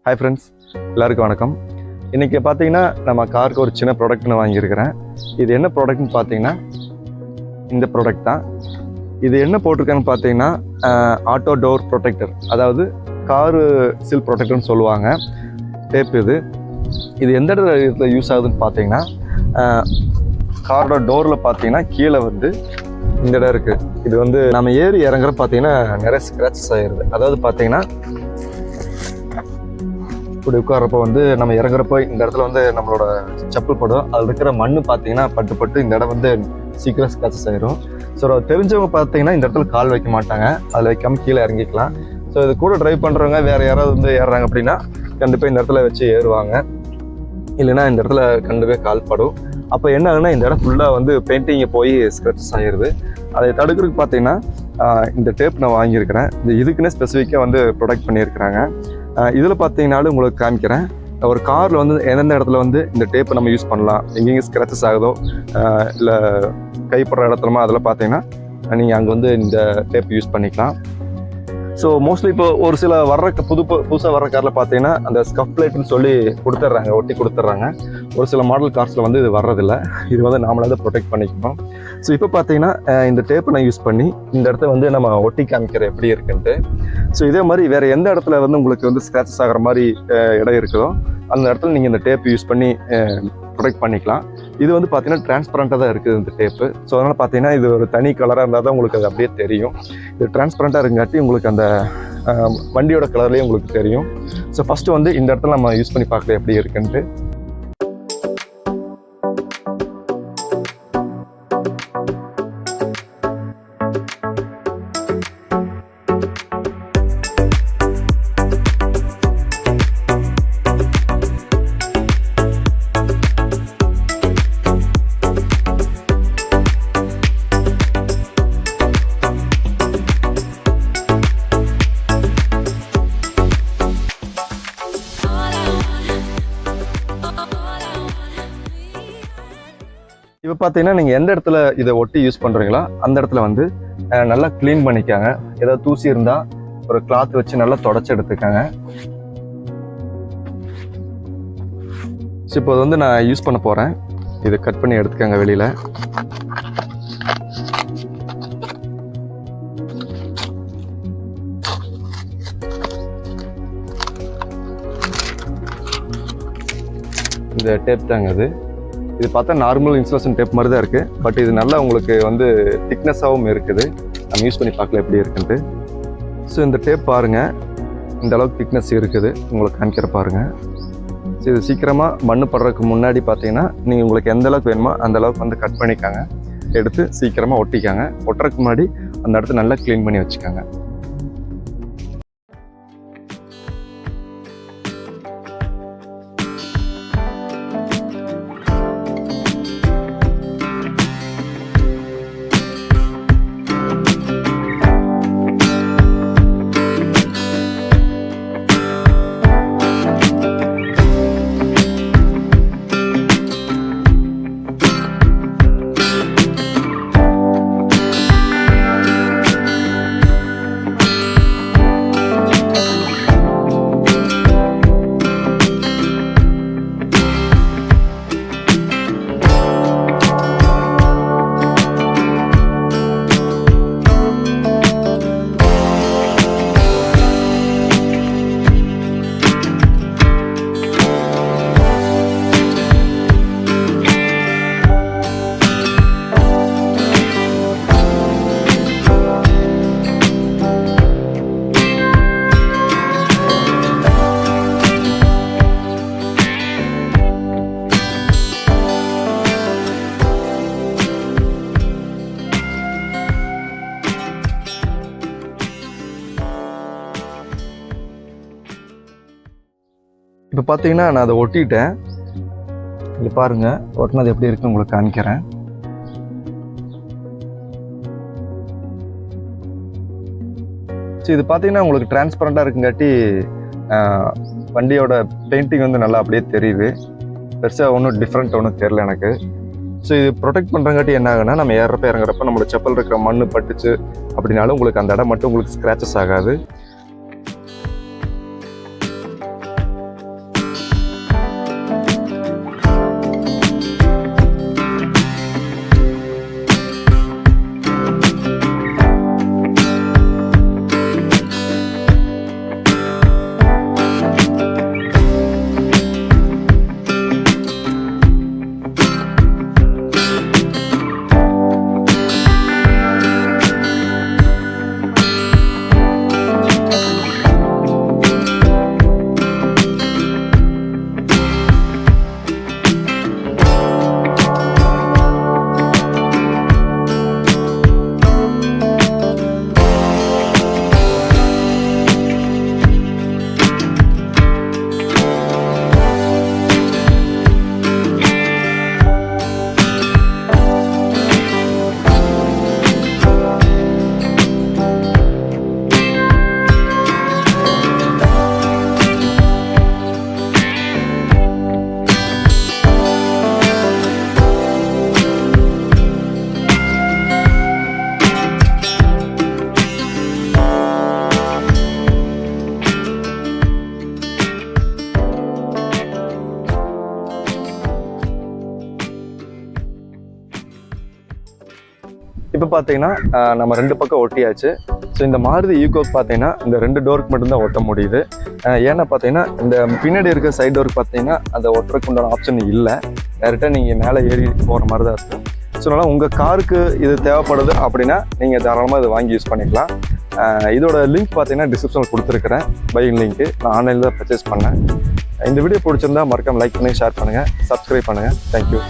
Hi friends, எல்லாருக்கும் வணக்கம். இன்றைக்கி பார்த்தீங்கன்னா நம்ம காருக்கு ஒரு சின்ன ப்ராடக்ட்னு வாங்கியிருக்கிறேன். இது என்ன ப்ராடக்ட்னு பார்த்தீங்கன்னா இந்த ப்ராடக்ட் தான். இது என்ன போட்டிருக்கான்னு பார்த்தீங்கன்னா ஆட்டோ டோர் ப்ரொடெக்டர், அதாவது காரு சில் ப்ரொடெக்டர்னு சொல்லுவாங்க. டேப் இது எந்த இடத்துல யூஸ் ஆகுதுன்னு பார்த்தீங்கன்னா காரோட டோரில் பார்த்தீங்கன்னா கீழே இந்த இடம் இருக்குது. இது நம்ம ஏறி இறங்குற பார்த்தீங்கன்னா நிறைய ஸ்க்ராச்சஸ் ஆகிடுது. அதாவது பார்த்தீங்கன்னா இப்படி உட்காரப்போ நம்ம இறங்குறப்போ இந்த இடத்துல நம்மளோட செப்பல் படும். அதில் இருக்கிற மண் பார்த்தீங்கன்னா பட்டு இந்த இடம் சீக்கிரம் ஸ்க்ராச்சஸ் ஆகிடும். ஸோ தெரிஞ்சவங்க பார்த்தீங்கன்னா இந்த இடத்துல கால் வைக்க மாட்டாங்க, அதில் வைக்காமல் கீழே இறங்கிக்கலாம். ஸோ இது கூட ட்ரைவ் பண்ணுறவங்க வேறு யாராவது ஏறுறாங்க அப்படின்னா கண்டிப்பாக இந்த இடத்துல வச்சு ஏறுவாங்க, இல்லைன்னா இந்த இடத்துல கண்டிப்பாக கால் படும். அப்போ என்ன ஆகுதுன்னா இந்த இடம் ஃபுல்லாக பெயிண்டிங்கை போய் ஸ்க்ராச்சஸ் ஆகிடுது. அதை தடுக்கிறதுக்கு பார்த்தீங்கன்னா இந்த டேப் நான் வாங்கியிருக்கிறேன். இதுக்குன்னே ஸ்பெசிஃபிக்காக ப்ரொடக்ட் பண்ணியிருக்கிறாங்க. இதில் பார்த்தீங்கன்னாலும் உங்களுக்கு காமிக்கிறேன். ஒரு காரில் எந்தெந்த இடத்துல இந்த டேப்பை நம்ம யூஸ் பண்ணலாம், எங்கெங்கே ஸ்க்ராச்சஸ் ஆகுதோ இல்லை கைப்படுற இடத்துலமா அதில் பார்த்தீங்கன்னா நீங்கள் அங்கே இந்த டேப் யூஸ் பண்ணிக்கலாம். ஸோ மோஸ்ட்லி இப்போ ஒரு சில புதுசாக வர்ற காரில் பார்த்தீங்கன்னா அந்த ஸ்கஃப் பிளேட்னு சொல்லி கொடுத்துட்றாங்க, ஒட்டி கொடுத்துட்றாங்க. ஒரு சில மாடல் கார்ஸில் இது வர்றதில்லை. இது நாமளாக ப்ரொடெக்ட் பண்ணிக்கணும். ஸோ இப்போ பார்த்தீங்கன்னா இந்த டேப்பை நான் யூஸ் பண்ணி இந்த இடத்த நம்ம ஒட்டி காமிக்கிற எப்படி இருக்குன்ட்டு. ஸோ இதே மாதிரி வேறு எந்த இடத்துல உங்களுக்கு ஸ்க்ராச்சஸ் ஆகிற மாதிரி இடம் இருக்குதோ அந்த இடத்துல நீங்கள் இந்த டேப் யூஸ் பண்ணி ப்ரொடெக்ட் பண்ணிக்கலாம். இது பார்த்தீங்கன்னா டிரான்ஸ்பரண்ட்டாக தான் இருக்குது இந்த டேப்பு. ஸோ அதனால் பார்த்தீங்கன்னா இது ஒரு தனி கலராக இருந்தால் தான் உங்களுக்கு அது அப்படியே தெரியும். இது டிரான்ஸ்பரண்ட்டாக இருக்காட்டி உங்களுக்கு அந்த வண்டியோட கலர்லேயே உங்களுக்கு தெரியும். ஸோ ஃபஸ்ட்டு இந்த இடத்துல நம்ம யூஸ் பண்ணி பார்க்கலாம் எப்படி இருக்குன்ட்டு. இப்போ பார்த்தீங்கன்னா நீங்கள் எந்த இடத்துல இதை ஒட்டி யூஸ் பண்ணுறீங்களோ அந்த இடத்துல நல்லா க்ளீன் பண்ணிக்காங்க. ஏதாவது தூசி இருந்தால் ஒரு கிளாத் வச்சு நல்லா தொடச்சி எடுத்துக்காங்க. ஸோ இப்போ நான் யூஸ் பண்ண போகிறேன். இதை கட் பண்ணி எடுத்துக்காங்க வெளியில். இந்த டேப் தாங்க இது பார்த்தா நார்மல் இன்சுலேஷன் டேப் மாதிரி தான் இருக்குது. பட் இது நல்லா உங்களுக்கு திக்னஸாகவும் இருக்குது. நம்ம யூஸ் பண்ணி பார்க்கல எப்படி இருக்குன்ட்டு. ஸோ இந்த டேப் பாருங்கள், இந்த அளவுக்கு திக்னஸ் இருக்குது. உங்களுக்கு காமிக்கிற பாருங்கள். ஸோ இது சீக்கிரமாக மண் படுறதுக்கு முன்னாடி பார்த்தீங்கன்னா நீங்கள் உங்களுக்கு எந்த அளவுக்கு வேணுமோ அந்த அளவுக்கு கட் பண்ணிக்காங்க, எடுத்து சீக்கிரமாக ஒட்டிக்காங்க. ஒட்டுறதுக்கு முன்னாடி அந்த இடத்த நல்லா க்ளீன் பண்ணி வச்சுக்காங்க. இப்போ பார்த்தீங்கன்னா நான் அதை ஒட்டிட்டேன். இது பாருங்கள், ஒட்டினது எப்படி இருக்குன்னு உங்களுக்கு காமிக்கிறேன். ஸோ இது பார்த்தீங்கன்னா உங்களுக்கு டிரான்ஸ்பரண்ட்டாக இருக்குங்காட்டி வண்டியோட பெயிண்டிங் நல்லா அப்படியே தெரியுது. பெருசாக ஒன்றும் டிஃப்ரெண்ட் ஒன்றும் தெரியல எனக்கு. ஸோ இது ப்ரொடெக்ட் பண்ணுறங்காட்டி என்ன ஆகுன்னா, நம்ம ஏறப்ப இறங்குறப்ப நம்மளோட செப்பல் இருக்கிற மண் பட்டுச்சு அப்படின்னாலும் உங்களுக்கு அந்த இடம் மட்டும் உங்களுக்கு ஸ்க்ராச்சஸ் ஆகாது. இப்போ பார்த்தீங்கன்னா நம்ம 2 பக்கம் ஒட்டியாச்சு. ஸோ இந்த மாருதி ஈகோக்கு பார்த்தீங்கன்னா இந்த 2 டோருக்கு மட்டும்தான் ஒட்ட முடியுது. ஏன்னா பார்த்தீங்கன்னா இந்த பின்னாடி இருக்க சைட் டோருக்கு பார்த்தீங்கன்னா அந்த ஒட்டுறதுக்கு உண்டான ஆப்ஷன் இல்லை. டேரெக்டாக நீங்கள் மேலே ஏறி போகிற மாதிரி தான் இருக்கும். ஸோ அதனால் உங்கள் காருக்கு இது தேவைப்படுது அப்படின்னா நீங்கள் தாராளமாக இதை வாங்கி யூஸ் பண்ணிக்கலாம். இதோட லிங்க் பார்த்தீங்கன்னா டிஸ்கிரிப்ஷனில் கொடுத்துருக்குறேன், பையிங் லிங்க்கு. நான் ஆன்லைனில் தான் பர்ச்சேஸ் பண்ணேன். இந்த வீடியோ பிடிச்சிருந்தா மறக்காம லைக் பண்ணுங்கள், ஷேர் பண்ணுங்கள், சப்ஸ்கிரைப் பண்ணுங்கள். தேங்க்யூ.